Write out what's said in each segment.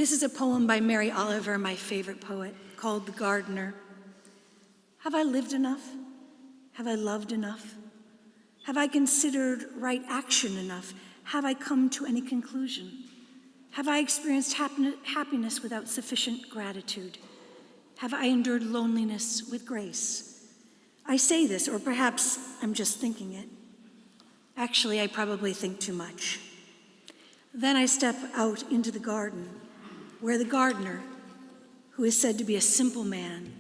This is a poem by Mary Oliver, my favorite poet, called The Gardener. Have I lived enough? Have I loved enough? Have I considered right action enough? Have I come to any conclusion? Have I experienced happiness without sufficient gratitude? Have I endured loneliness with grace? I say this, or perhaps I'm just thinking it. Actually, I probably think too much. Then I step out into the garden, where the gardener, who is said to be a simple man,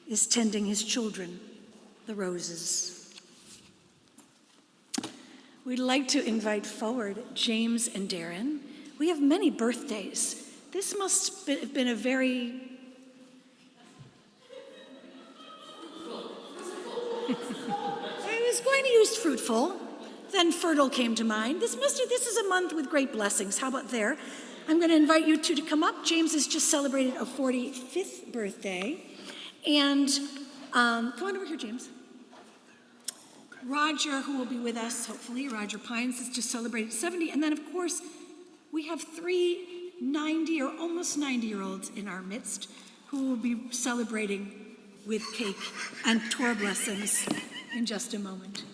is tending his children, the roses. We'd like to invite forward James and Darren. We have many birthdays. This must have been a very... I was going to use fruitful, then fertile came to mind. This is a month with great blessings. How about there? I'm going to invite you two to come up. James has just celebrated a 45th birthday. And come on over here, James. Roger, who will be with us, hopefully, Roger Pines has just celebrated 70. And then, of course, we have 3 90 or almost 90-year-olds in our midst who will be celebrating with cake and Torah blessings in just a moment.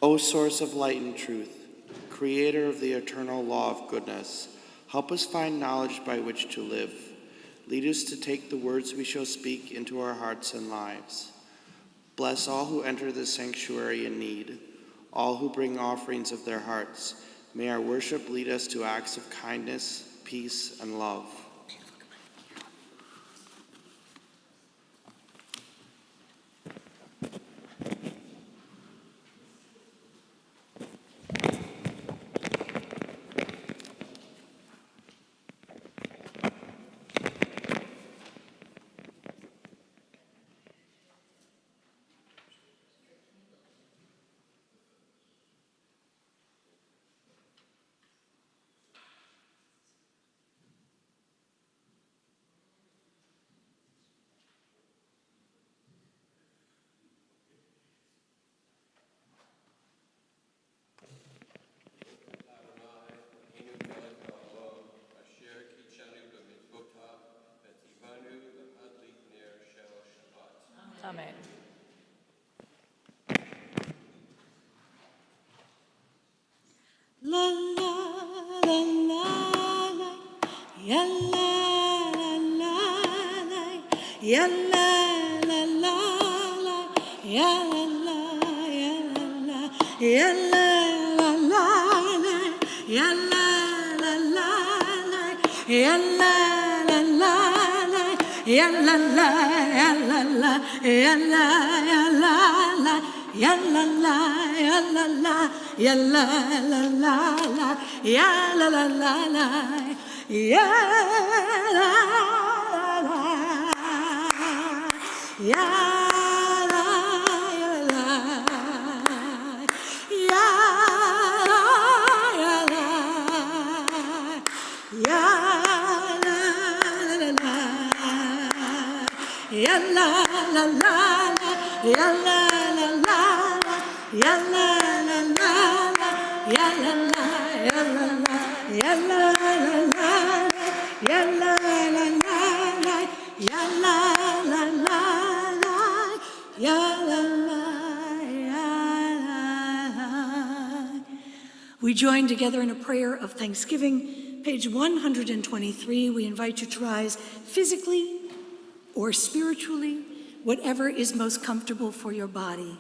O source of light and truth, creator of the eternal law of goodness, help us find knowledge by which to live. Lead us to take the words we shall speak into our hearts and lives. Bless all who enter this sanctuary in need, all who bring offerings of their hearts. May our worship lead us to acts of kindness, peace, and love. Amen. La la la la la, ya la la la, ya la la la la, ya la la la, ya la la la, ya la la la, ya la la la, ya la la la, ya la la, ya la la, ya la la, ya la la la, ya la la la, ya la la, ya la la, ya la la, ya la la, ya la la la, ya la la la, ya la la la, ya la la, ya la la, ya la la la, ya la la la, ya la la la, ya la la, ya la. We join together in a prayer of thanksgiving. Page 123, we invite you to rise physically or spiritually, whatever is most comfortable for your body.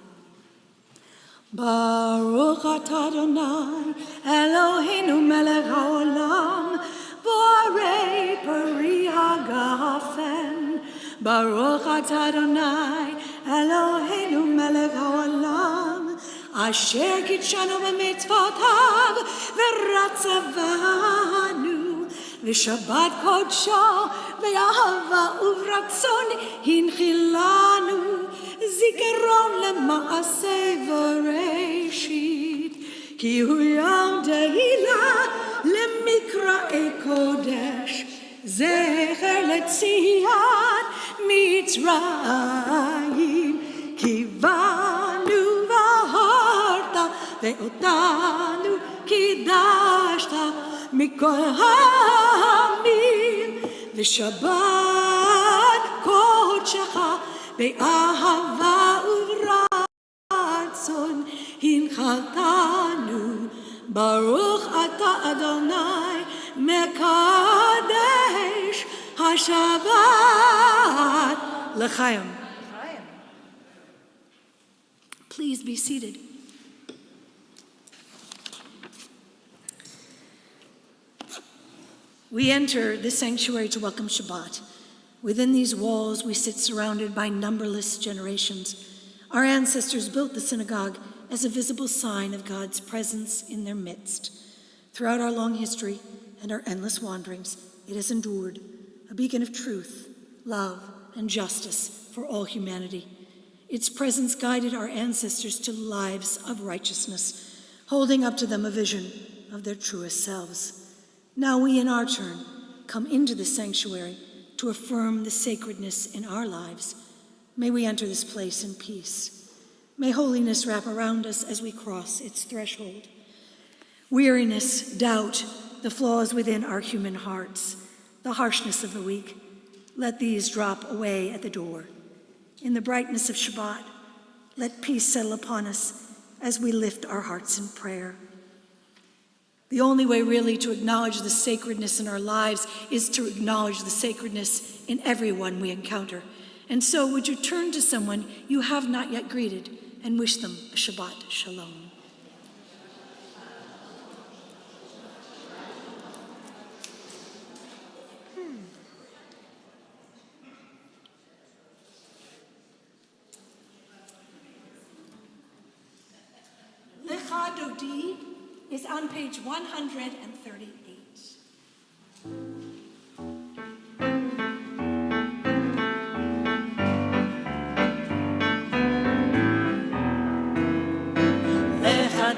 Baruch atah Adonai, Eloheinu melech haolam, borei peri hagafen. Baruch atah Adonai, Eloheinu melech haolam, asher kitshanu b'mitzvotav v'ratzavanu. V'shabbat kodsho v'ahava uvratzon hinchilanu. Zikaron lema'aseh v'reshit, ki hu yom tehila lemikra kodesh, zecher letziat Mitzrayim, ki banu v'harta ve'otanu kidashta כל העמים, ושבת קודשך באהבה וברצון הנחלתנו. ברוך אתה אדוני מקדש השבת לחיים. Please be seated. We enter the sanctuary to welcome Shabbat. Within these walls, we sit surrounded by numberless generations. Our ancestors built the synagogue as a visible sign of God's presence in their midst. Throughout our long history and our endless wanderings, it has endured, a beacon of truth, love, and justice for all humanity. Its presence guided our ancestors to lives of righteousness, holding up to them a vision of their truest selves. Now we, in our turn, come into the sanctuary to affirm the sacredness in our lives. May we enter this place in peace. May holiness wrap around us as we cross its threshold. Weariness, doubt, the flaws within our human hearts, the harshness of the weak, let these drop away at the door. In the brightness of Shabbat, let peace settle upon us as we lift our hearts in prayer. The only way really to acknowledge the sacredness in our lives is to acknowledge the sacredness in everyone we encounter. And so would you turn to someone you have not yet greeted and wish them a Shabbat Shalom. Lecha Dodi is on page 138.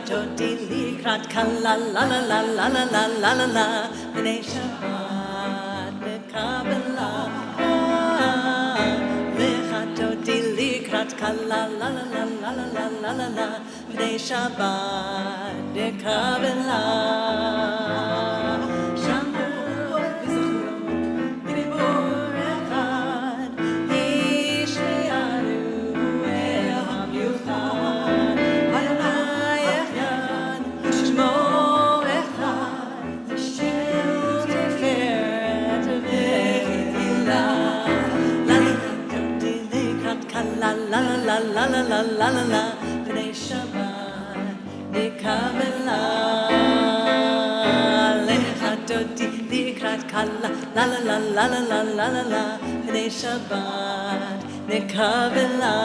Dodi likrat kala la la la la la la la la la b'nei Shabbat nekabela lecha dodi likrat kala la la la la la la la la la b'nei Shabbat nekabela shamu v'zachru b'dibur echad yishme'anu el hamiuchad la la la la la la la la la b'nei Shabbat nikabela lecha dodi likrat kala la la la la la la la la la b'nei Shabbat nikabela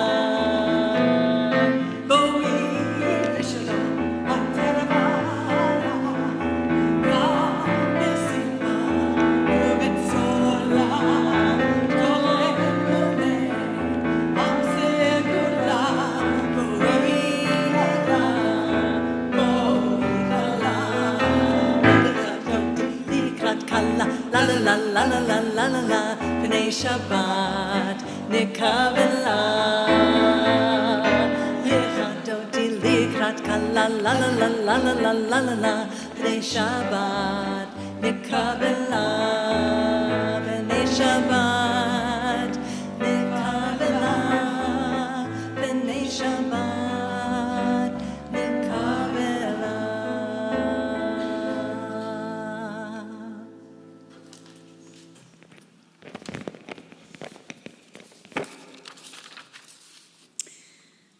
boi v'shalom aterevara ga besimcha u'betzola la la la la la la la la la b'nei Shabbat nikabela lecha dodi likrat kala la la la la la la la la la b'nei Shabbat nikabela b'nei Shabbat nikabela b'nei Shabbat nikabela.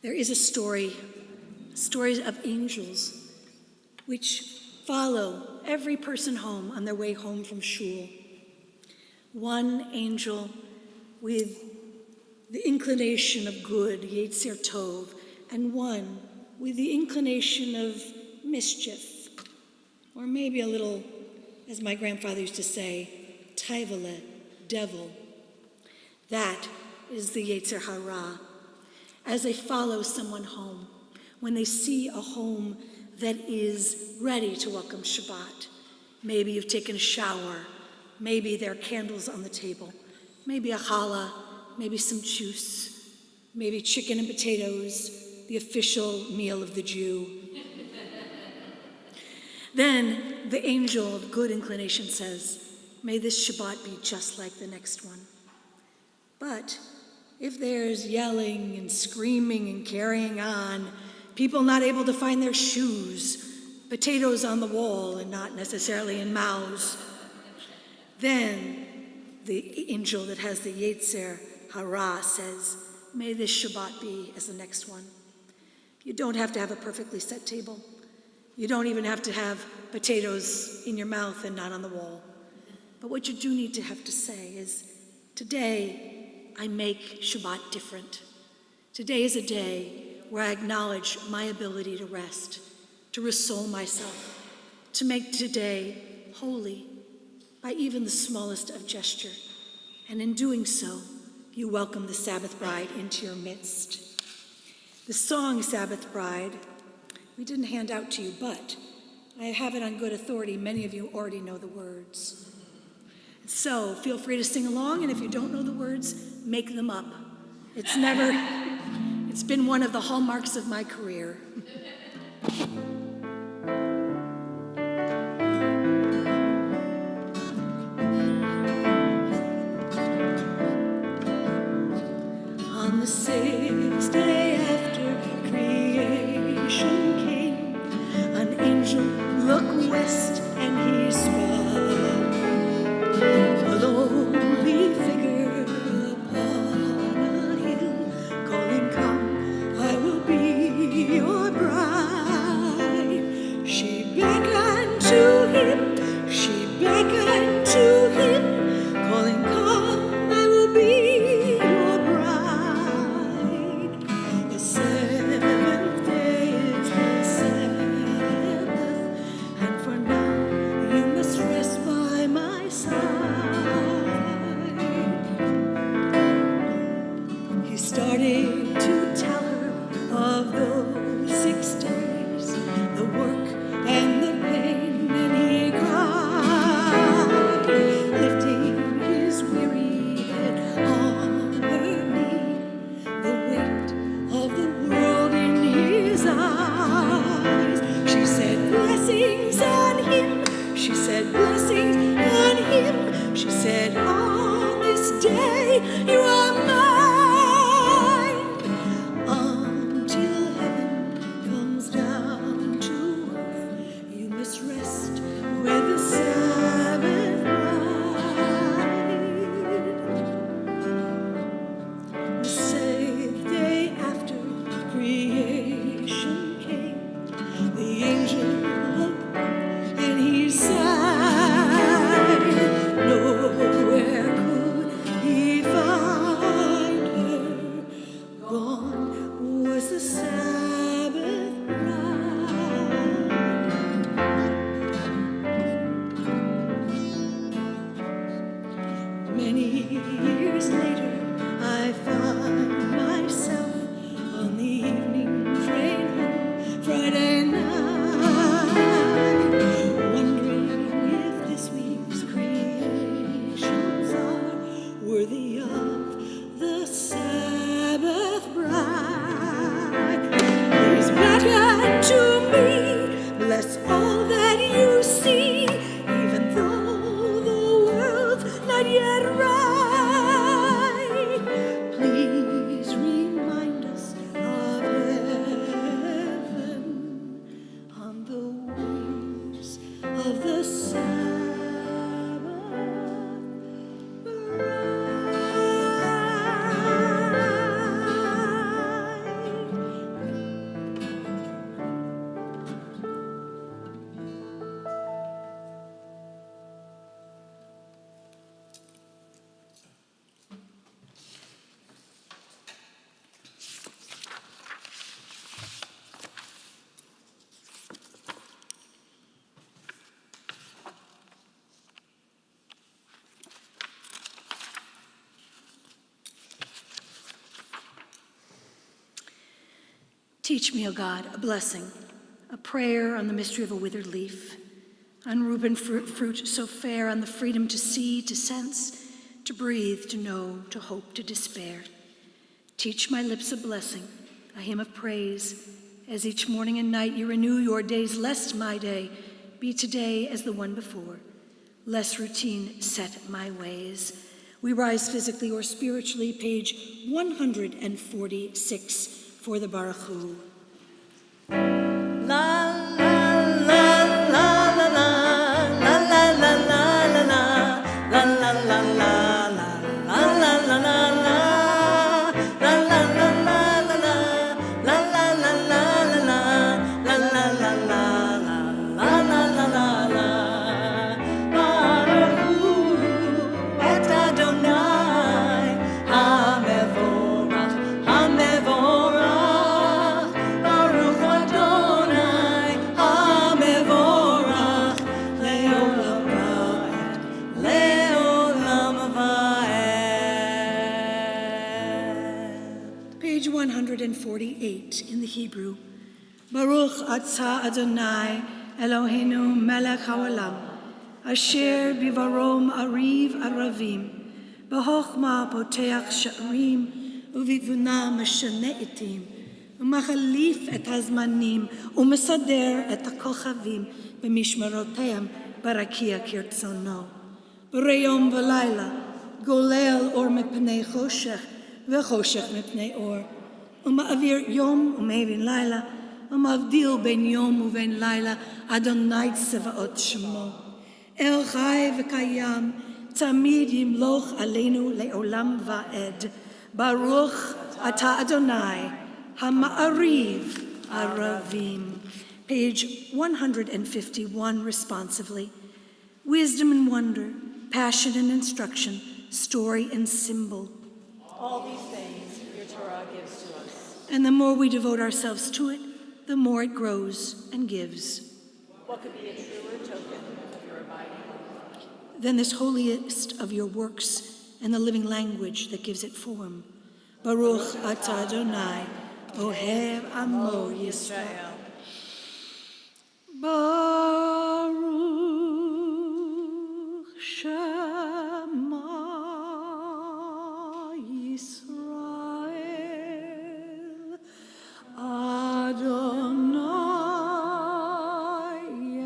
There is a story, stories of angels, which follow every person home on their way home from shul. One angel with the inclination of good, Yetzer Tov, and one with the inclination of mischief, or maybe a little, as my grandfather used to say, Taivale, devil. That is the Yetzer Hara. As they follow someone home, when they see a home that is ready to welcome Shabbat. Maybe you've taken a shower, maybe there are candles on the table, maybe a challah, maybe some juice, maybe chicken and potatoes, the official meal of the Jew. Then the angel of good inclination says, may this Shabbat be just like the next one. But if there's yelling and screaming and carrying on, people not able to find their shoes, potatoes on the wall and not necessarily in mouths, then the angel that has the Yetzer Hara says, may this Shabbat be as the next one. You don't have to have a perfectly set table. You don't even have to have potatoes in your mouth and not on the wall. But what you do need to have to say is, today I make Shabbat different. Today is a day where I acknowledge my ability to rest, to resole myself, to make today holy by even the smallest of gesture. And in doing so, you welcome the Sabbath bride into your midst. The song Sabbath Bride, we didn't hand out to you, but I have it on good authority. Many of you already know the words. So feel free to sing along, and if you don't know the words, make them up. It's been one of the hallmarks of my career. On the sixth day after creation came, an angel looked west and he spied a lowly figure upon a hill, calling, come, I will be your bride. She beckoned to him, calling, come, I will be your bride. The seventh day is the Sabbath, and for now you must rest by my side. He started to tell her of those 6 days, the work and the pain, and he cried, lifting his weary head on her knee, the weight of the world in his eyes. She said, blessings on him. She said, blessings on him. She said, on this day you are mine, until heaven comes down to earth. You must rest with the Sabbath bride. The seventh day after creation came, the angel looked and he sighed. Nowhere could he find her. Gone was the Sabbath bride. Many years later, I find myself on the evening train home Friday night, wondering if this week's creations are worthy of the Sabbath bride. Please beckon to me, bless all that you see, even though the world's not yet right. Please remind us of heaven on the wings of the Sabbath bride. Teach me, O God, a blessing, a prayer on the mystery of a withered leaf, unripened fruit so fair, on the freedom to see, to sense, to breathe, to know, to hope, to despair. Teach my lips a blessing, a hymn of praise, as each morning and night you renew your days, lest my day be today as the one before. Less routine set my ways. We rise physically or spiritually, page 146 for the Baruch Hu. La la la la la la la la la la la la la la Page 148 in the Hebrew. Baruch atah Adonai Eloheinu melech haolam, asher bivarom ariv aravim, b'chochma poteach sha'arim, uvivuna meshane etim, umachalif et hazmanim, umesader et hakochavim, b'mishmaroteim barakia kirtzono. B'reyom v'layla, golel or mepnei choshech, v'choshech mepnei or. Uma'avir yom u'mevin laila, umavdil ben yom u'ben laila, Adonai tsevaot shemo. El chai v'kayam, tamid yimloch aleinu le'olam va'ed. Baruch atah Adonai, hama'ariv aravim. Page 151 responsively. Wisdom and wonder, passion and instruction, story and symbol. All these things your Torah gives to us. And the more we devote ourselves to it, the more it grows and gives. What could be a truer token of your abiding love? Then this holiest of your works and the living language that gives it form. Baruch atah Adonai, Ohev Amo Yisrael. Baruch Shema Yisrael, Adonai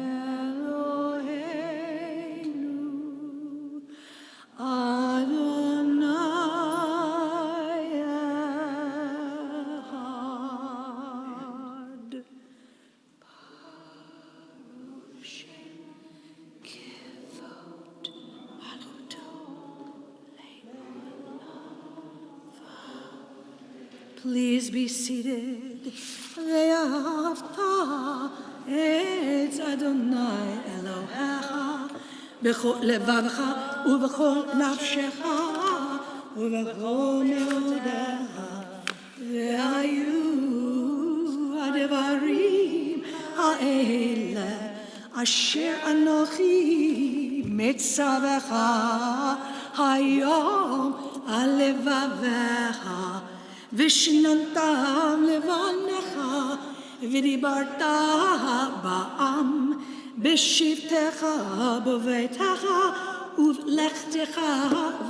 Eloheinu, Adonai Echad. Baruch Shem Kivod Malchuto Le'olam. Please be seated. Ve'ahavta et Adonai Elohecha b'chol levavecha u'b'chol nafshecha u'b'chol meodecha ve'ayu hadevarim ha'ele asher anochi mitzavecha hayom alevavecha v'shinantam levanecha v'dibarta ba'am b'shivtecha b'vetecha uv'lechtecha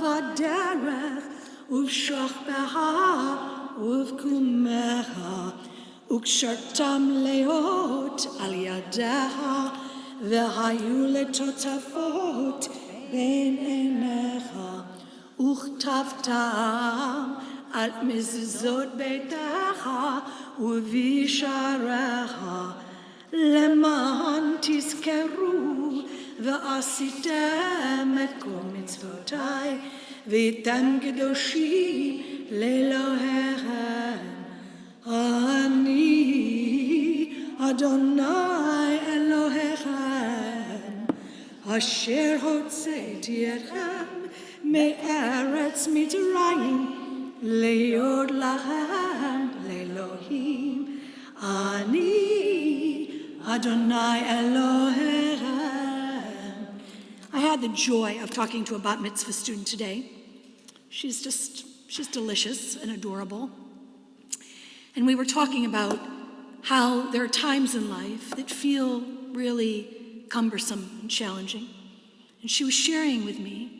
v'derech uv'shochbecha uv'kumecha ukshartam leot al yadecha v'hayu letotafot ben enecha uchtavtam al mezuzot beitecha uvisharecha leman tizkeru ve'asitem et kol mitzvotai v'yitem kedoshim le'Elohechem. Ani Adonai Elohechem asher hotzeiti etchem me'eretz Mitzrayim le'yod lachem le'Elohim. Ani Adonai Elohechem. I had the joy of talking to a bat mitzvah student today. She's delicious and adorable. And we were talking about how there are times in life that feel really cumbersome and challenging. And she was sharing with me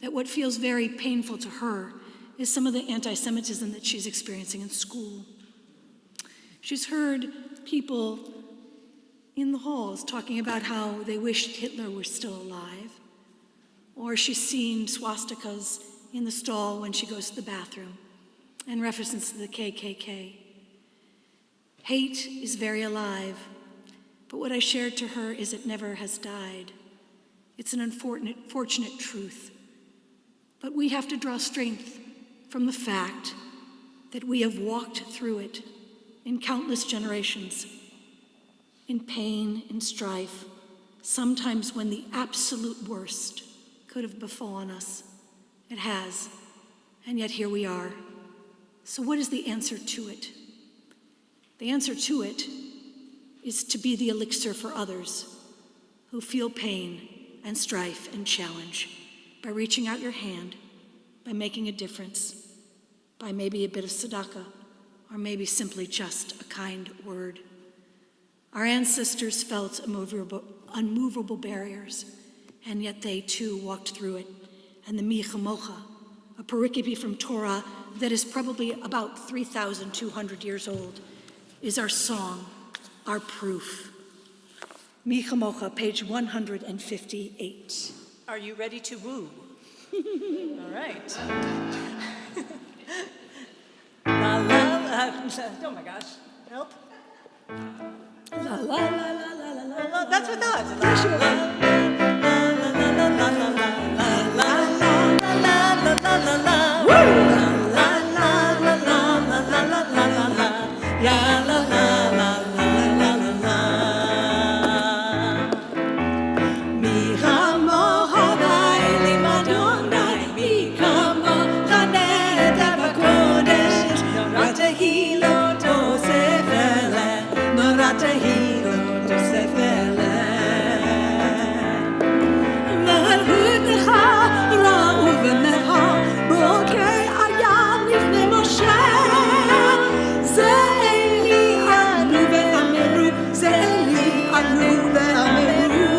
that what feels very painful to her is some of the anti-Semitism that she's experiencing in school. She's heard people in the halls talking about how they wished Hitler were still alive. Or she's seen swastikas in the stall when she goes to the bathroom, and references to the KKK. Hate is very alive, but what I shared to her is it never has died. It's an unfortunate truth. But we have to draw strength from the fact that we have walked through it in countless generations, in pain, in strife, sometimes when the absolute worst could have befallen us. It has, and yet here we are. So what is the answer to it? The answer to it is to be the elixir for others who feel pain and strife and challenge by reaching out your hand, by making a difference, by maybe a bit of tzedakah, or maybe simply just a kind word. Our ancestors felt unmovable barriers, and yet they too walked through it. And the Mi Chamocha, a pericope from Torah that is probably about 3,200 years old, is our song, our proof. Mi Chamocha, page 158. Are you ready to woo? All right. La la la. Oh my gosh. Help. La la la la la la la. La, that's what that was. La la la la la la la la la la la la la. Woo! La la la la la la la la la la. La la la la la la la. Mi chamocha b'ayli Madonai, mi chamocha neder b'kodesh. Noratehi lo tosef eleh, noratehi lo tosef eleh. Malhutecha ra'u v'necha, bokei ayam lifnei Moshe. Ze eli anu ve'ameru, ze eli anu ve'ameru.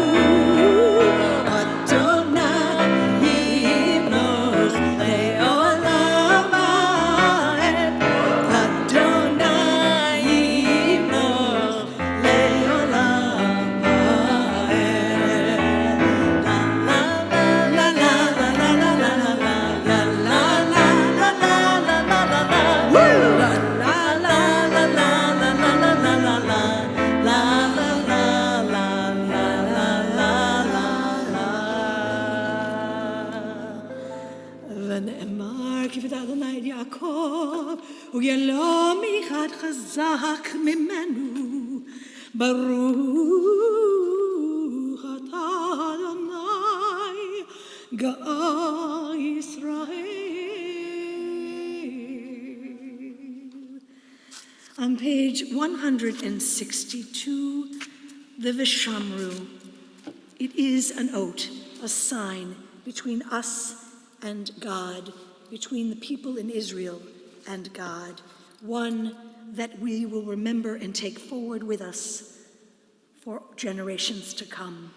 Adonai yimloch le'olam ha'ed. Adonai yimloch le'olam ha'ed. La la la la la la la la la la la la la la la la. Woo! La la la la la la la la la la la. La la la la la la la la. ונאמר כבד אדוני את יעקב, וילום אחד חזק ממנו, ברוך אתה אדוני, גאי ישראל. On page 162, the Vishamru. It is an oath, a sign between us and God, between the people in Israel and God, one that we will remember and take forward with us for generations to come.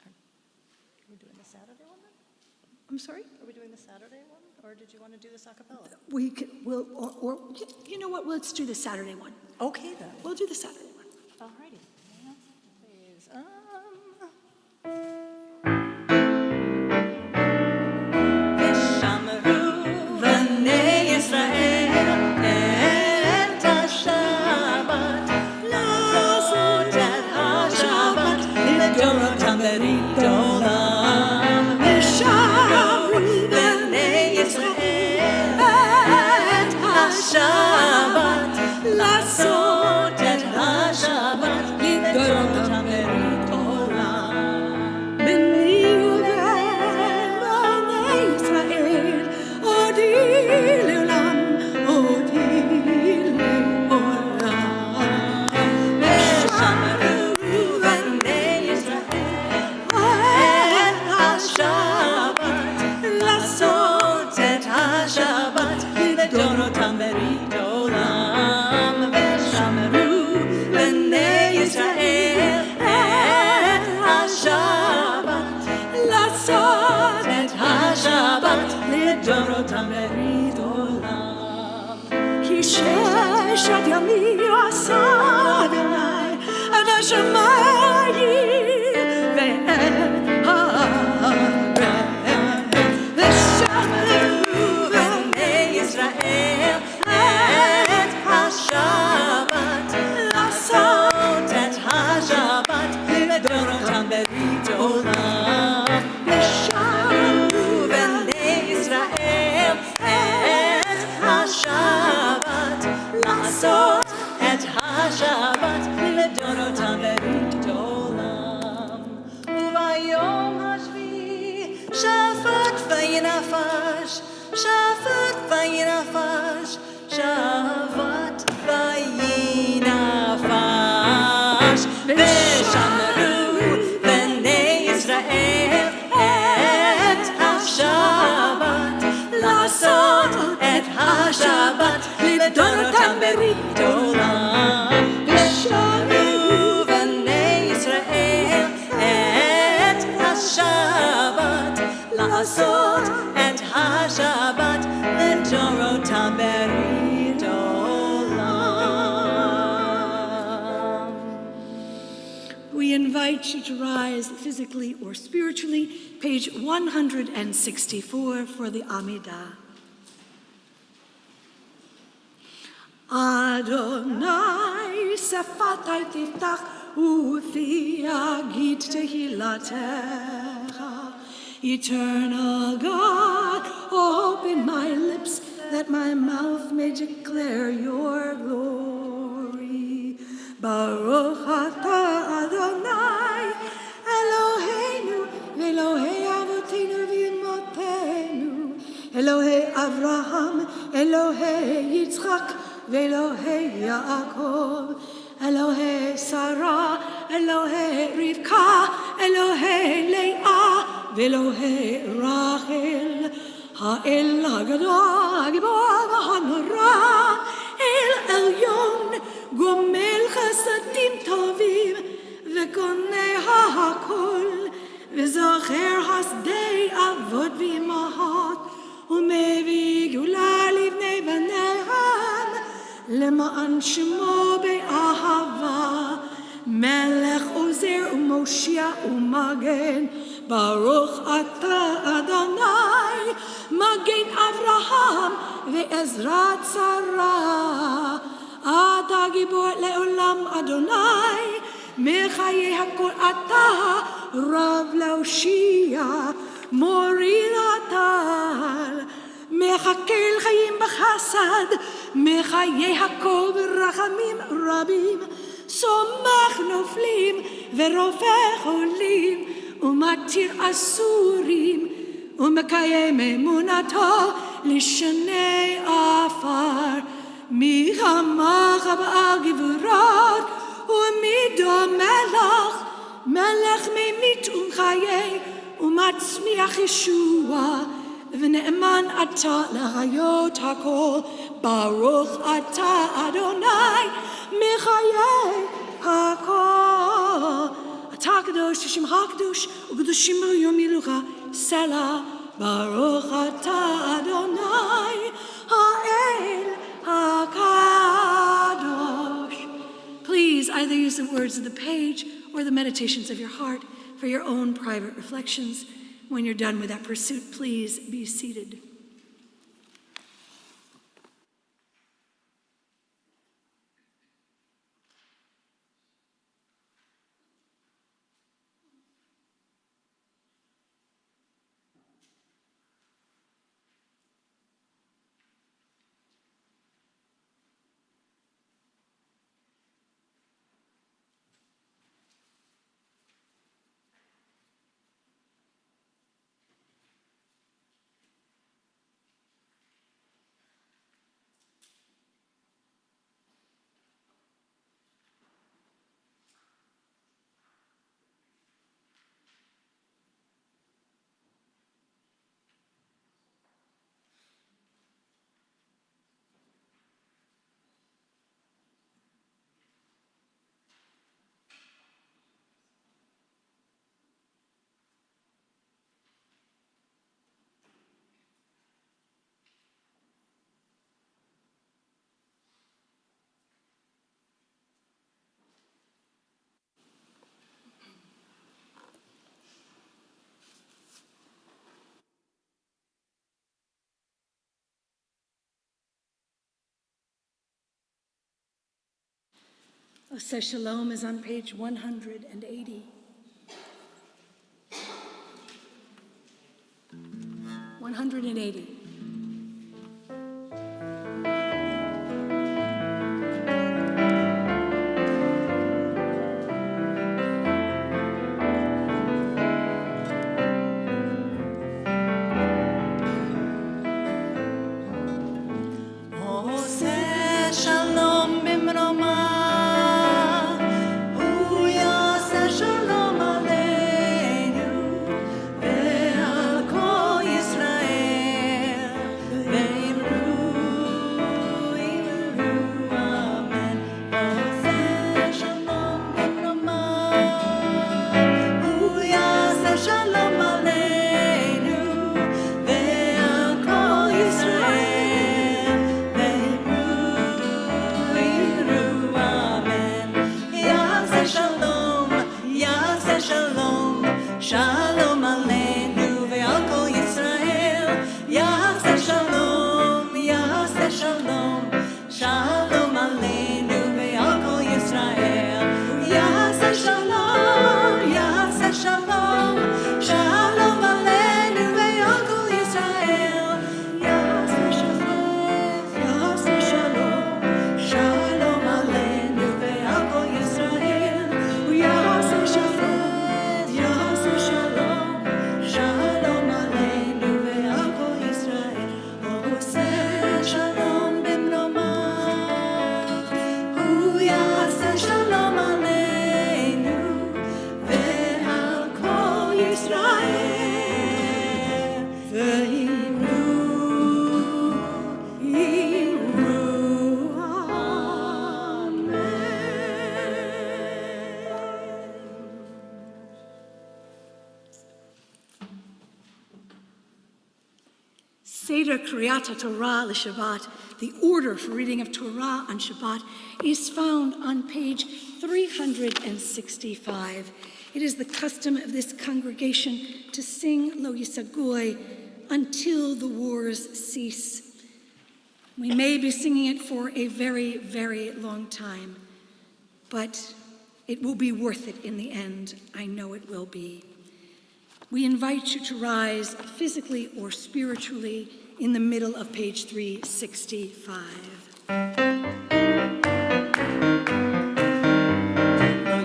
Are we doing the Saturday one then? I'm sorry? Are we doing the Saturday one, or did you want to do this a cappella? Or you know what? Let's do the Saturday one. Okay then. We'll do the Saturday one. Alrighty. Please. Vishamru v'nei Yisrael et ha-Shabbat, לעשות את השבת לדורותם ולדורות. Vishamru בני ישראל את השבת, לעשות את השבת לדורותם ולדורות. בני ובן בני ישראל, עודי לעולם, עודי לעולם. ושמרו בני ישראל את השבת, לעשות את השבת לדורותם ברית עולם. ושמרו בני ישראל את השבת, לעשות את השבת לדורותם ברית עולם. כי ששת ימים עשה אדוני את השמיים ואת הארץ ושמרו בני ישראל את השבת, לעשות את השבת לדורותם ברית עולם. ושמרו בני ישראל את השבת, לעשות את השבת לדורותם ברית עולם. וביום השביעי שפט וינפש, שפט וינפש, שפט וינפש. ושמרו בני ישראל את השבת, לעשות את השבת לדורותם ברית עולם. ושמרו בני ישראל את השבת, לעשות את השבת לדורותם ברית עולם. We invite you to rise physically or spiritually, page 164 for the Amidah. Adonai sefatai tiftach ufi agid tehilatecha. Eternal God, open my lips that my mouth may declare your glory. Baruch atah Adonai Eloheinu Elohei Avotenu v'imotenu, Elohei Avraham, Elohei Yitzchak, Elohei Yaakov, Elohei Sarah, Elohei Rivka, Elohei Leah, Elohei Rachel, Ha'el Hagadol, Hagibor v'hanora, El Elyon, Gomel Chasadim Tovim, V'konei ha'akol, V'zocher hasdei avot v'imahot, U'mevii gula livnei v'nehem, Lema'an shemo be'ahava, Melech ozer u'moshia u'magen, Baruch atah Adonai, Magen Avraham ve'ezrat Sarah. Ata gibor le'olam Adonai, Mechayei hakol atah, Rav le'oshia, Morin atal. Mechakel chayim b'chasad, Mechayei hakol b'rachamim rabim, Somach noflim ve'rofeh cholim, Umatir asurim, Umekayem emunato lishanei afar. Mi hamach ba'al givurot, umido melech, melech memit umchayei, umatzmiach Yeshua, v'ne'eman atah l'chayot hakol, Baruch atah Adonai, mechayei hakol. Atah kadosh, Hashem hakadosh, u'kadoshim yom yilucha, Selah, Baruch atah Adonai, ha'el HaKadosh. Please either use the words of the page or the meditations of your heart for your own private reflections. When you're done with that pursuit, please be seated. Oseh Shalom is on page 180. 180. עושה שלום במרומיו, הוא יעשה שלום עלינו ועל כל ישראל, ואמרו אמן. עושה שלום במרומיו, הוא יעשה שלום עלינו ועל כל ישראל. שלום עלינו ועל כל ישראל, יעשה שלום, יעשה שלום, שלום עלינו ועל כל ישראל, יעשה שלום, יעשה שלום, שלום עלינו ועל כל ישראל, יעשה שלום, יעשה שלום, שלום עלינו ועל כל ישראל, יעשה שלום. Seder Kriyat Torah l'Shabbat, the order for reading of Torah on Shabbat, is found on page 365. It is the custom of this congregation to sing Lo Yisagoy until the wars cease. We may be singing it for a very, very long time, but it will be worth it in the end. I know it will be. We invite you to rise physically or spiritually in the middle of page 365. Lo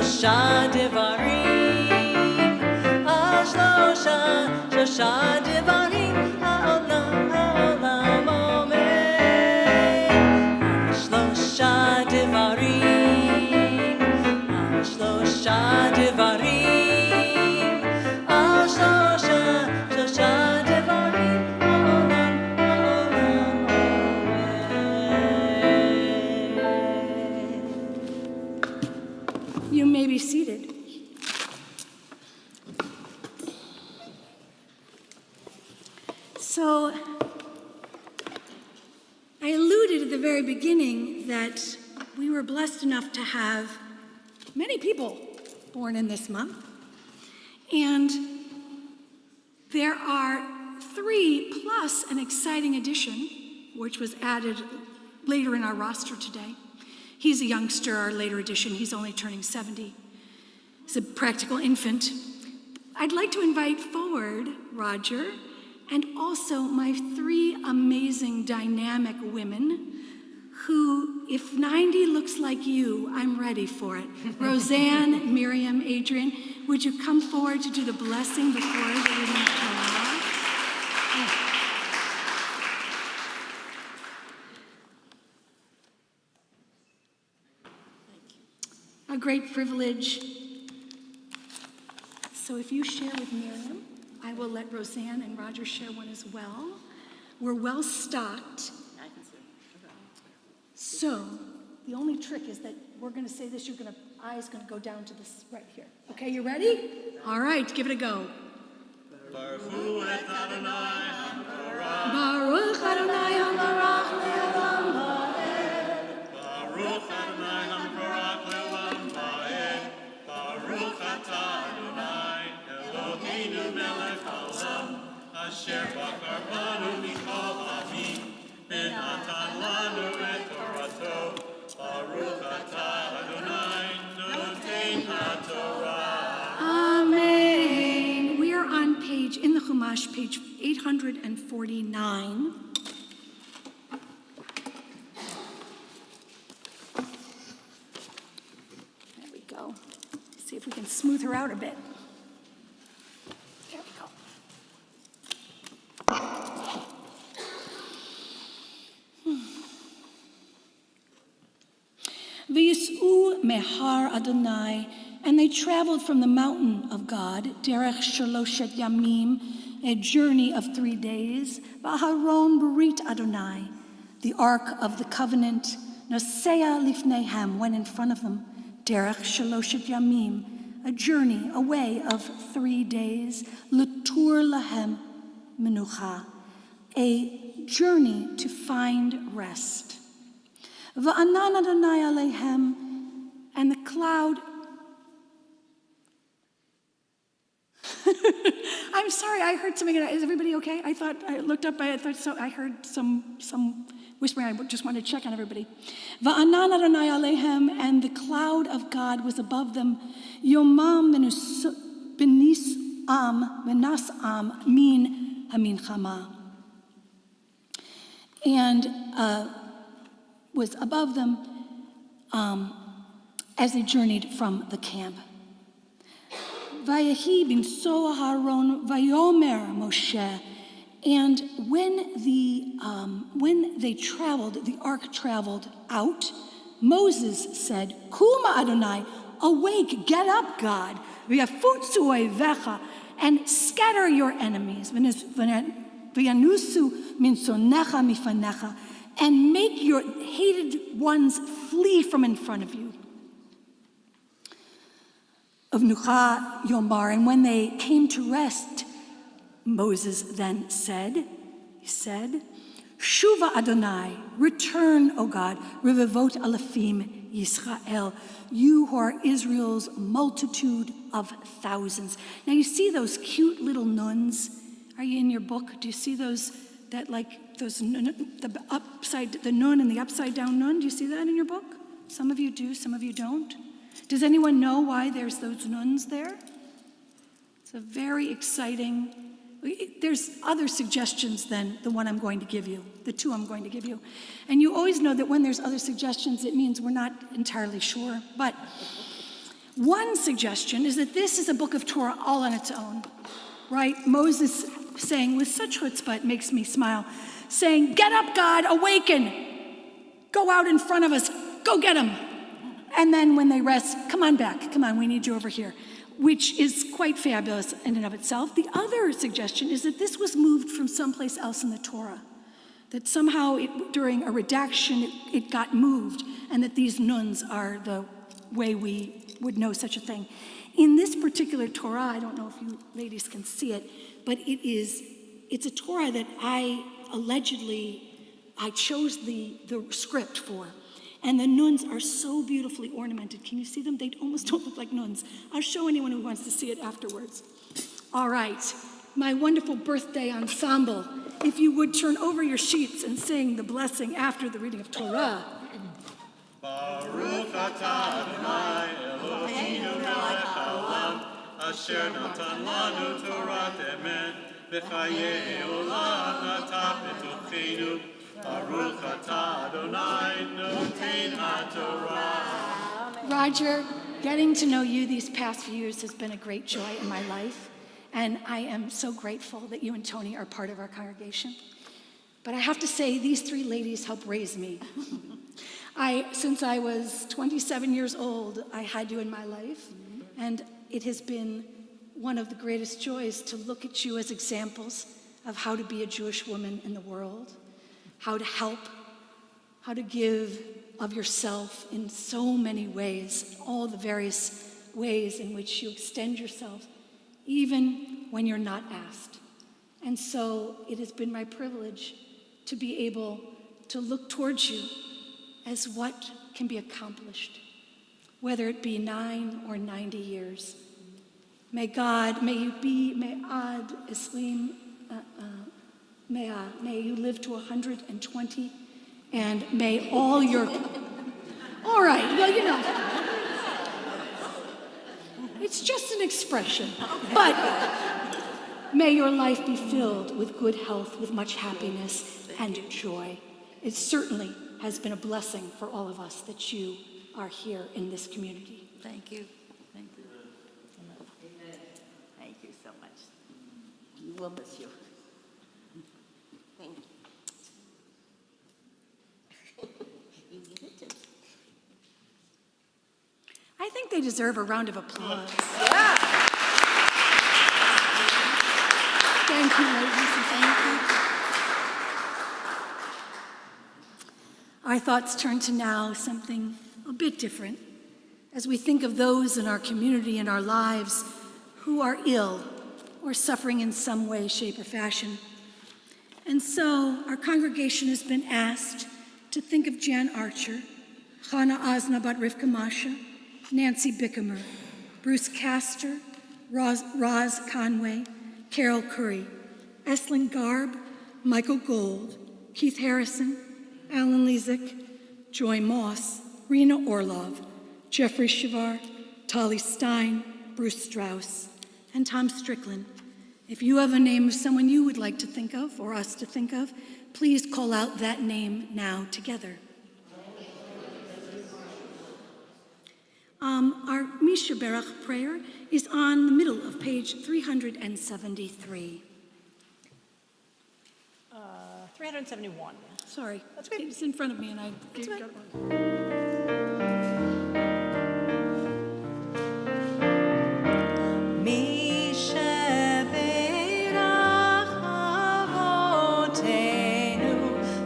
שלושה דברים, על שלושה דברים העולם עומד, על שלושה דברים, על שלושה דברים, על שלושה דברים העולם עומד. You may be seated. So, I alluded at the very beginning that we were blessed enough to have many people born in this month. And there are 3 plus an exciting addition, which was added later in our roster today. He's a youngster, our later addition. He's only turning 70. He's a practical infant. I'd like to invite forward Roger and also my 3 amazing dynamic women who, if 90 looks like you, I'm ready for it. Roseanne, Miriam, Adrian, would you come forward to do the blessing before the reading of Torah? A great privilege. So if you share with Miriam, I will let Roseanne and Roger share one as well. We're well stocked. So the only trick is that we're going to say this, eyes going to go down to this right here. Okay, you ready? All right, give it a go. Baruch Adonai HaMarach le'olam va'ed. Baruch Adonai HaMarach le'olam va'ed. Baruch atah Adonai Eloheinu melech haolam, asher bachar banu mikol amim, v'natan lanu et Torato. Baruch atah Adonai noten haTorah. Amen. We are on in the Chumash, page 849. There we go. See if we can smooth her out a bit. There we go. V'yis'u mehar Adonai, and they traveled from the mountain of God, derech shaloshet yamim, a journey of 3 days, v'aharon berit Adonai, the ark of the covenant, nosea lifnehem, went in front of them, derech shaloshet yamim, a journey, a way of 3 days, l'tur lahem menucha, a journey to find rest. Va'anan Adonai alehem, and the cloud. I'm sorry, I heard something. Is everybody okay? I looked up, I heard some whispering. I just wanted to check on everybody. Va'anan Adonai alehem, and the cloud of God was above them. Yomam benasam min haminchama, and was above them as they journeyed from the camp. Vayehi b'nso Aharon vayomer Moshe, and when they traveled, the ark traveled out, Moses said, Kuma Adonai, awake, get up, God, v'yafutzu oivecha, and scatter your enemies, v'yanusu minsonecha mifanecha, and make your hated ones flee from in front of you. Of Nucha Yomar, and when they came to rest, Moses then said, Shuva Adonai, return, O God, Revevot Alafim Yisrael, you who are Israel's multitude of thousands. Now you see those cute little nuns? Are you in your book? Do you see those, the nun and the upside down nun? Do you see that in your book? Some of you do, some of you don't. Does anyone know why there's those nuns there? It's a very exciting, there's other suggestions than the one I'm going to give you, the 2 I'm going to give you. And you always know that when there's other suggestions, it means we're not entirely sure. But One suggestion is that this is a book of Torah all on its own, right? Moses saying with such chutzpah, it makes me smile, saying, "Get up, God, awaken. Go out in front of us, go get them." And then when they rest, "Come on back, come on, we need you over here," which is quite fabulous in and of itself. The other suggestion is that this was moved from someplace else in the Torah, that somehow during a redaction it got moved, and that these nuns are the way we would know such a thing. In this particular Torah, I don't know if you ladies can see it, but it's a Torah that I chose the script for. And the nuns are so beautifully ornamented. Can you see them? They almost don't look like nuns. I'll show anyone who wants to see it afterwards. All right, my wonderful birthday ensemble, if you would turn over your sheets and sing the blessing after the reading of Torah. Baruch atah Adonai Eloheinu melech haolam asher natan lanu Torat emet v'chayei olam nata b'tochenu. Baruch atah Adonai noten haTorah. Roger, getting to know you these past few years has been a great joy in my life, and I am so grateful that you and Tony are part of our congregation. But I have to say, these three ladies helped raise me. Since I was 27 years old, I had you in my life, and it has been one of the greatest joys to look at you as examples of how to be a Jewish woman in the world, how to help, how to give of yourself in so many ways, all the various ways in which you extend yourself, even when you're not asked. And so it has been my privilege to be able to look towards you as what can be accomplished, whether it be 9 or 90 years. May you live to 120, and may all your, all right, well, you know, it's just an expression, but may your life be filled with good health, with much happiness and joy. It certainly has been a blessing for all of us that you are here in this community. Thank you. Thank you. Thank you so much. We'll miss you. Thank you. You need it too. I think they deserve a round of applause. Yeah. Thank you, ladies, and thank you. Our thoughts turn to now something a bit different as we think of those in our community and our lives who are ill or suffering in some way, shape, or fashion. And so our congregation has been asked to think of Jan Archer, Chana Azna Bat Rivka Masha, Nancy Bickamer, Bruce Castor, Roz Conway, Carol Curry, Estlin Garb, Michael Gold, Keith Harrison, Alan Lezik, Joy Moss, Rena Orlov, Jeffrey Shivar, Tali Stein, Bruce Strauss, and Tom Strickland. If you have a name of someone you would like to think of or us to think of, please call out that name now together. Our Misha Berach prayer is on the middle of page 373. 371. Sorry, That's good. it's in front of me and I That's got right. one. Mi sheberach avotenu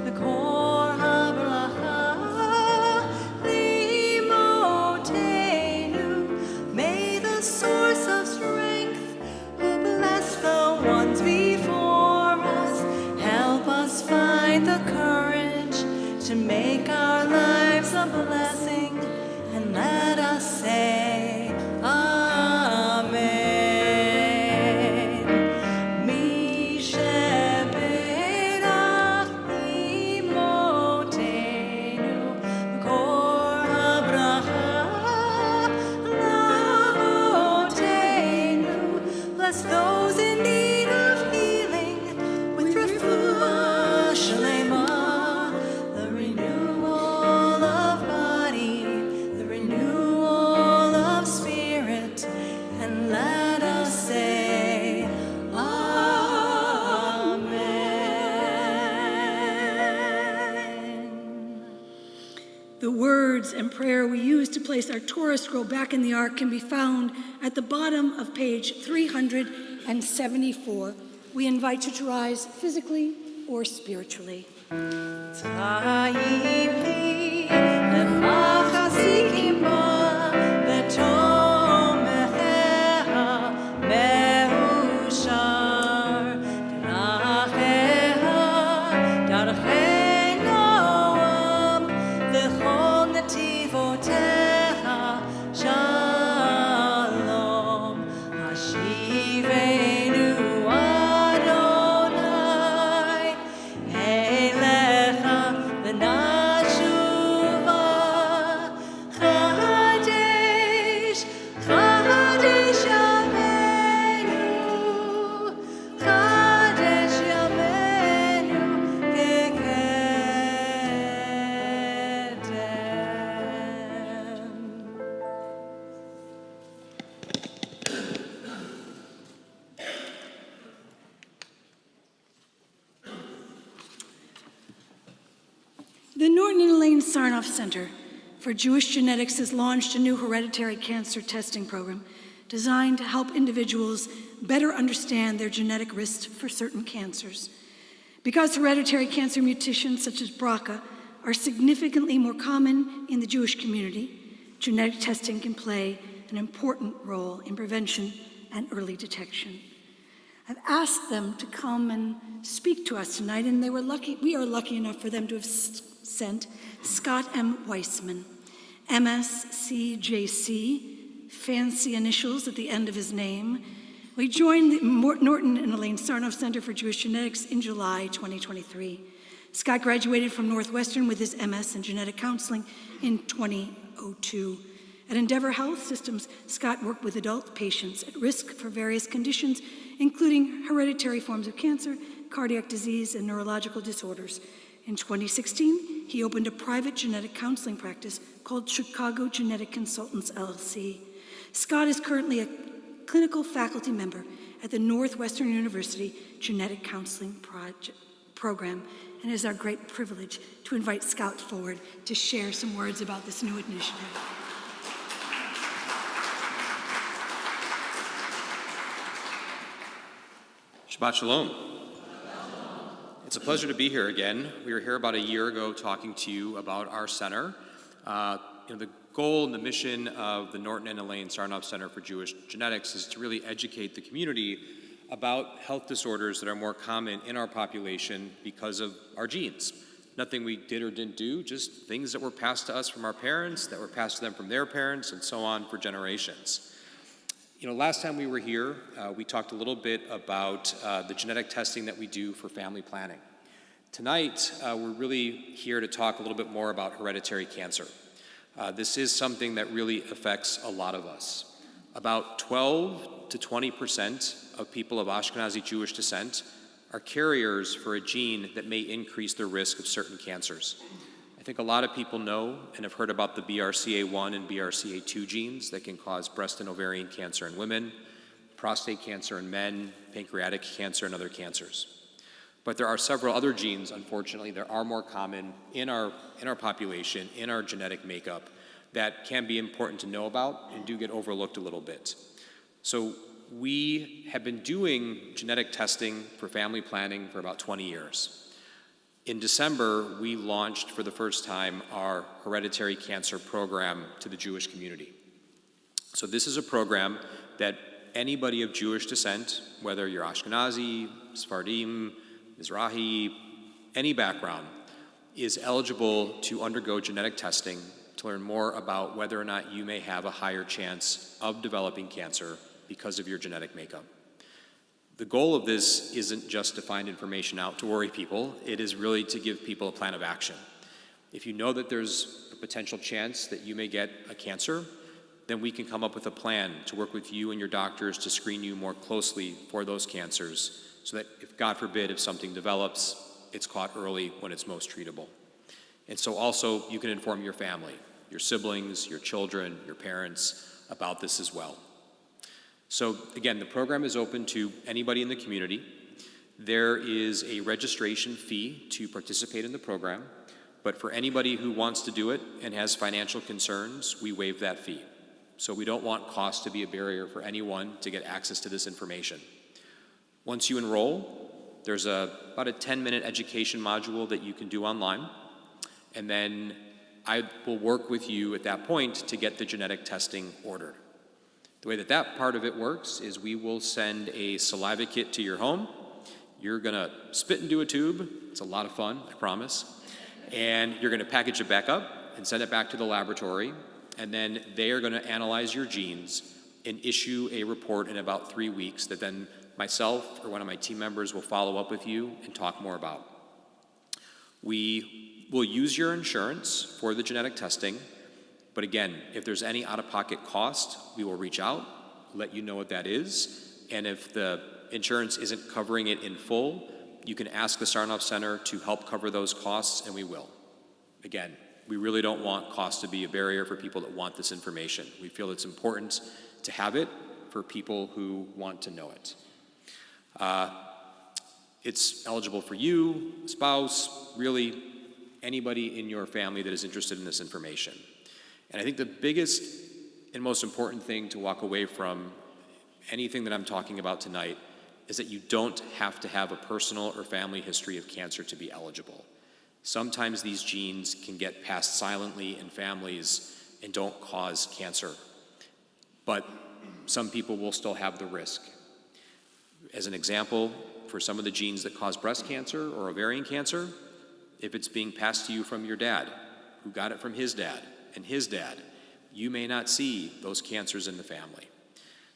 v'kor habracha limotenu. May the source of strength, who bless the ones before us, help us find the courage to make our lives a blessing, and let us say Amen. Mi sheberach imotenu v'kor habracha lavotenu. Bless those in need of healing with refuah shlema, the renewal of body, the renewal The words and prayer we use to place our Torah scroll back in the ark can be found at the bottom of page 374. We invite you to rise physically or spiritually. The Norton and Elaine Sarnoff Center for Jewish Genetics has launched a new hereditary cancer testing program designed to help individuals better understand their genetic risks for certain cancers. Because hereditary cancer mutations such as BRCA are significantly more common in the Jewish community, genetic testing can play an important role in prevention and early detection. I've asked them to come and speak to us tonight, and we are lucky enough for them to have sent Scott M. Weissman, MSCJC, fancy initials at the end of his name. We joined the Norton and Elaine Sarnoff Center for Jewish Genetics in July 2023. Scott graduated from Northwestern with his MS in genetic counseling in 2002. At Endeavor Health Systems, Scott worked with adult patients at risk for various conditions, including hereditary forms of cancer, cardiac disease, and neurological disorders. In 2016, he opened a private genetic counseling practice called Chicago Genetic Consultants, LLC. Scott is currently a clinical faculty member at the Northwestern University Genetic Counseling Program, and it is our great privilege to invite Scott forward to share some words about this new initiative. Shabbat Shalom. It's a pleasure to be here again. We were here about a year ago talking to you about our center. The goal and the mission of the Norton and Elaine Sarnoff Center for Jewish Genetics is to really educate the community about health disorders that are more common in our population because of our genes. Nothing we did or didn't do, just things that were passed to us from our parents, that were passed to them from their parents, and so on for generations. Last time we were here, we talked a little bit about the genetic testing that we do for family planning. Tonight, we're really here to talk a little bit more about hereditary cancer. This is something that really affects a lot of us. About 12 to 20% of people of Ashkenazi Jewish descent are carriers for a gene that may increase their risk of certain cancers. I think a lot of people know and have heard about the BRCA1 and BRCA2 genes that can cause breast and ovarian cancer in women, prostate cancer in men, pancreatic cancer, and other cancers. But there are several other genes, unfortunately, that are more common in our population, in our genetic makeup, that can be important to know about and do get overlooked a little bit. So we have been doing genetic testing for family planning for about 20 years. In December, we launched for the first time our hereditary cancer program to the Jewish community. So this is a program that anybody of Jewish descent, whether you're Ashkenazi, Sephardim, Mizrahi, any background, is eligible to undergo genetic testing to learn more about whether or not you may have a higher chance of developing cancer because of your genetic makeup. The goal of this isn't just to find information out to worry people, it is really to give people a plan of action. If you know that there's a potential chance that you may get a cancer, then we can come up with a plan to work with you and your doctors to screen you more closely for those cancers so that if, God forbid, if something develops, it's caught early when it's most treatable. And so also you can inform your family, your siblings, your children, your parents about this as well. So again, the program is open to anybody in the community. There is a registration fee to participate in the program. But for anybody who wants to do it and has financial concerns, we waive that fee. So we don't want cost to be a barrier for anyone to get access to this information. Once you enroll, there's about a 10-minute education module that you can do online, and then I will work with you at that point to get the genetic testing ordered. The way that part of it works is we will send a saliva kit to your home. You're gonna spit into a tube. It's a lot of fun, I promise. And you're gonna package it back up and send it back to the laboratory, and then they are gonna analyze your genes and issue a report in about 3 weeks that then myself or one of my team members will follow up with you and talk more about. We will use your insurance for the genetic testing, but again, if there's any out-of-pocket cost, we will reach out, let you know what that is, and if the insurance isn't covering it in full, you can ask the Sarnoff Center to help cover those costs, and we will. Again, we really don't want cost to be a barrier for people that want this information. We feel it's important to have it for people who want to know it. It's eligible for you, spouse, really anybody in your family that is interested in this information. And I think the biggest and most important thing to walk away from anything that I'm talking about tonight is that you don't have to have a personal or family history of cancer to be eligible. Sometimes these genes can get passed silently in families and don't cause cancer, but some people will still have the risk. As an example, for some of the genes that cause breast cancer or ovarian cancer, if it's being passed to you from your dad, who got it from his dad, and his dad, you may not see those cancers in the family.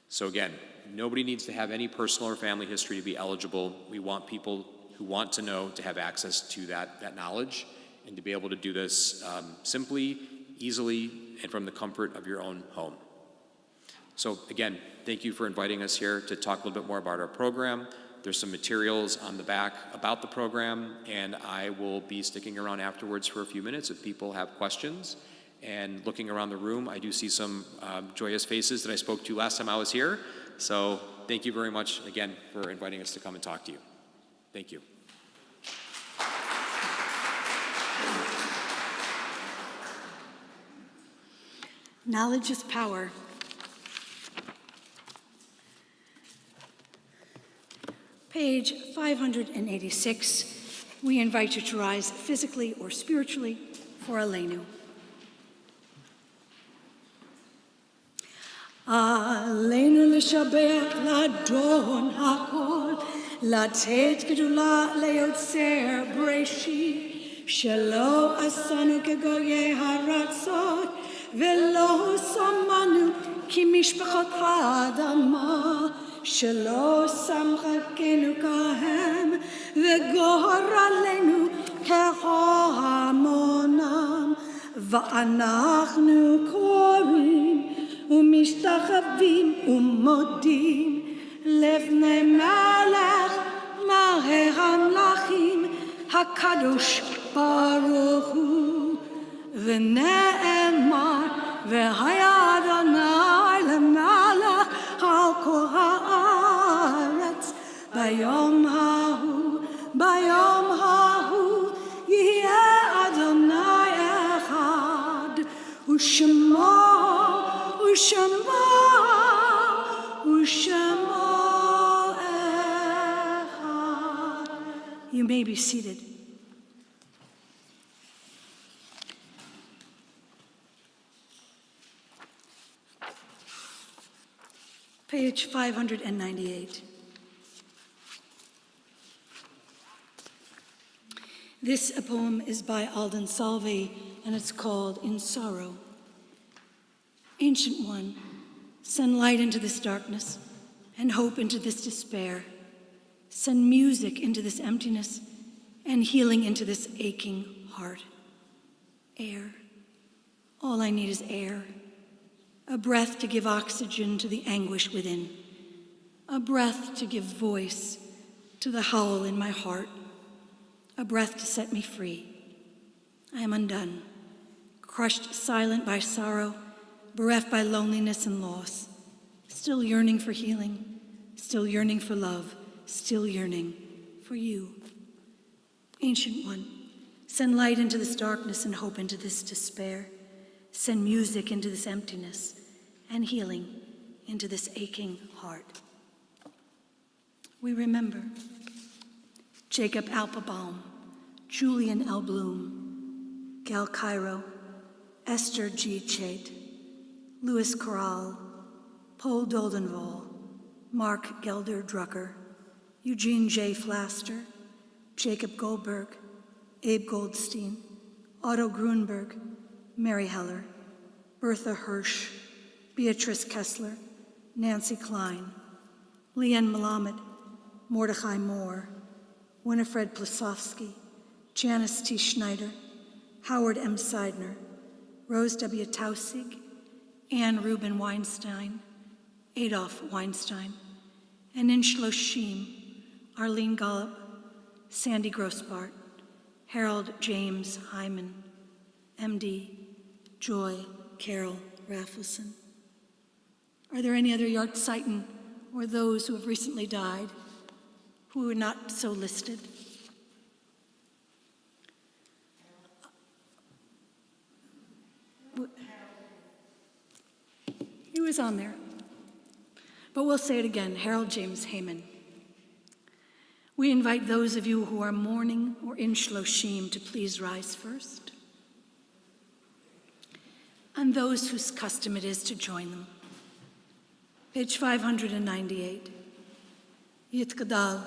So again, nobody needs to have any personal or family history to be eligible. We want people who want to know to have access to that knowledge and to be able to do this simply, easily, and from the comfort of your own home. So again, thank you for inviting us here to talk a little bit more about our program. There's some materials on the back about the program, and I will be sticking around afterwards for a few minutes if people have questions. And looking around the room, I do see some joyous faces that I spoke to last time I was here. So thank you very much again for inviting us to come and talk to you. Thank you. Knowledge is power. Page 586, we invite you to rise physically or spiritually for Aleinu. Aleinu לשבח לאדון הכל, לתת גדולה ליוצר בראשית, שלא עשנו כגויי הארצות, ולא שמנו כמשפחות האדמה, שלא שם חלקנו כהם, וגורלנו כהמונם, ואנחנו קוראים ומשתחווים ומודים לבני מלך מלכי המלכים הקדוש ברוך הוא, ונאמר והיה אדוני למלך על כל הארץ ביום ההוא יהיה אדוני אחד ושמו אחד. You may be seated. Page 598. This poem is by Alden Salve, and it's called In Sorrow. Ancient One, send light into this darkness and hope into this despair. Send music into this emptiness and healing into this aching heart. Air. All I need is air. A breath to give oxygen to the anguish within. A breath to give voice to the howl in my heart. A breath to set me free. I am undone, crushed silent by sorrow, bereft by loneliness and loss, still yearning for healing, still yearning for love, still yearning for you. Ancient One, Send light into this darkness and hope into this despair. Send music into this emptiness and healing into this aching heart. We remember Jacob Applebaum, Julian L. Bloom, Gal Cairo, Esther G. Chait, Louis Corral, Paul Doldenval, Mark Gelder Drucker, Eugene J. Flaster, Jacob Goldberg, Abe Goldstein, Otto Grunberg, Mary Heller, Bertha Hirsch, Beatrice Kessler, Nancy Klein, Leanne Malamed, Mordecai Moore, Winifred Plasofsky, Janice T. Schneider, Howard M. Seidner, Rose W. Tausig, Anne Rubin Weinstein, Adolf Weinstein, and in Shloshim, Arlene Gollop, Sandy Grossbart, Harold James Hyman, MD, Joy Carol Raffleson. Are there any other Yartzeiten or those who have recently died who are not so listed? He was on there. But we'll say it again, Harold James Heyman. We invite those of you who are mourning or in Shloshim to please rise first, and those whose custom it is to join them. Page 598. Yitkadal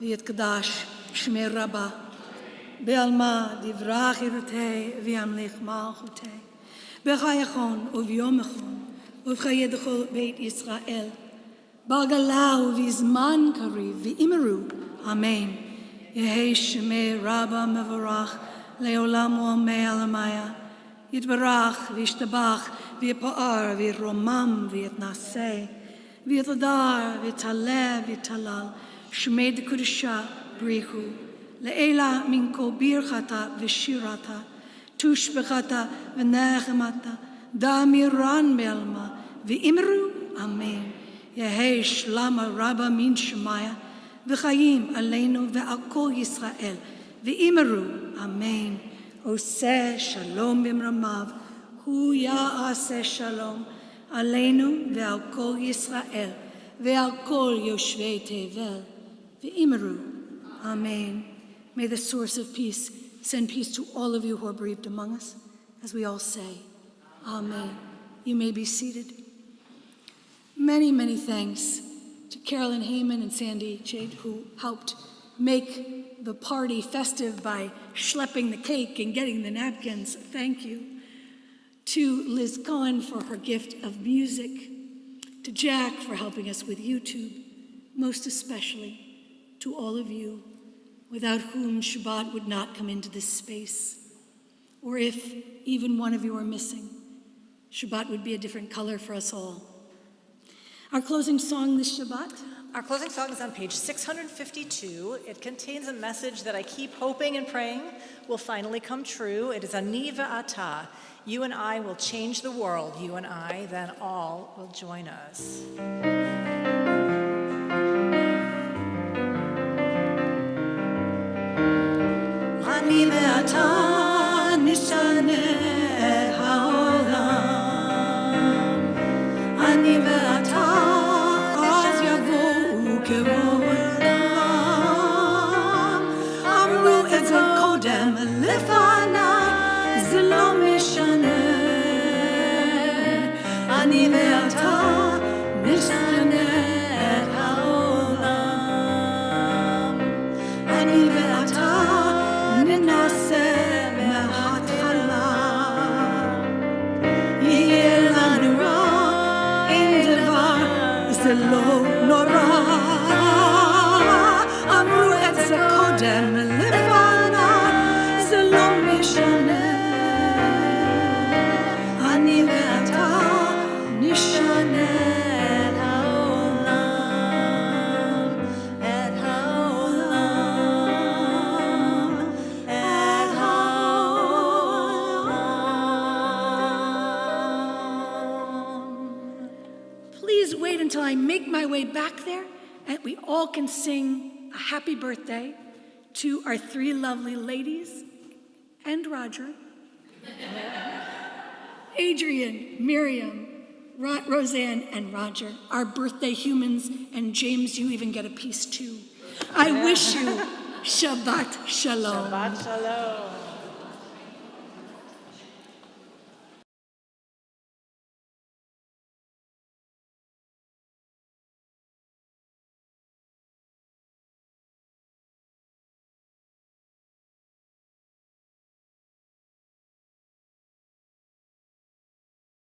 v'yitkadash shmei Rabbah be'alma divrach irutei v'yamlich malchutei b'chayachon u'v'yomechon u'v'chaye d'chol beit Yisrael b'agalau v'zman kariv v'imeru Amen. Yehei shmei Rabbah mevorach le'olam u'amei alamaya Yitbarach v'yishtabach v'yipa'ar v'yiromam v'yitnaseh v'yitadar v'yitaleh v'yitalal shmei d'kudusha brichu le'ela min kol birchata v'shirata tushbechata v'nechemata da'miran be'alma v'imru Amen. Yehei shlama Rabbah min shemaya v'chayim aleinu ve'al kol Yisrael v'imru Amen. Oseh shalom b'mramav, hu ya'aseh shalom aleinu ve'al kol Yisrael ve'al kol yoshvei tevel v'imru. Amen. May the source of peace send peace to all of you who are bereaved among us, as we all say, Amen. You may be seated. Many, many thanks to Carolyn Heyman and Sandy Chait, who helped make the party festive by schlepping the cake and getting the napkins. Thank you. To Liz Cohen for her gift of music. To Jack for helping us with YouTube. Most especially to all of you, without whom Shabbat would not come into this space. Or if even one of you are missing, Shabbat would be a different color for us all. Our closing song this Shabbat. Our closing song is on page 652. It contains a message that I keep hoping and praying will finally come true. It is Ani ve'ata. You and I will change the world. You and I, then all will join us. Ani ve'ata nishaneh ha'olam. Ani ve'ata az yavo k'vo'olam. Amru et zeh kodem lefanai, ze lo mishaneh. Ani ve'ata nishaneh ha'olam. Ani ve'ata ננסה מההתחלה, יהיה לנו רע, אין דבר, זה לא נורא. אמרו את זה קודם לפניי, זה לא משנה. אני ואתה נשנה את העולם, את העולם. Please wait until I make my way back there and we all can sing a happy birthday to our three lovely ladies and Roger, Adrian, Miriam, Roseanne, and Roger, our birthday humans, and James, you even get a piece too. I wish you Shabbat Shalom. Shabbat Shalom.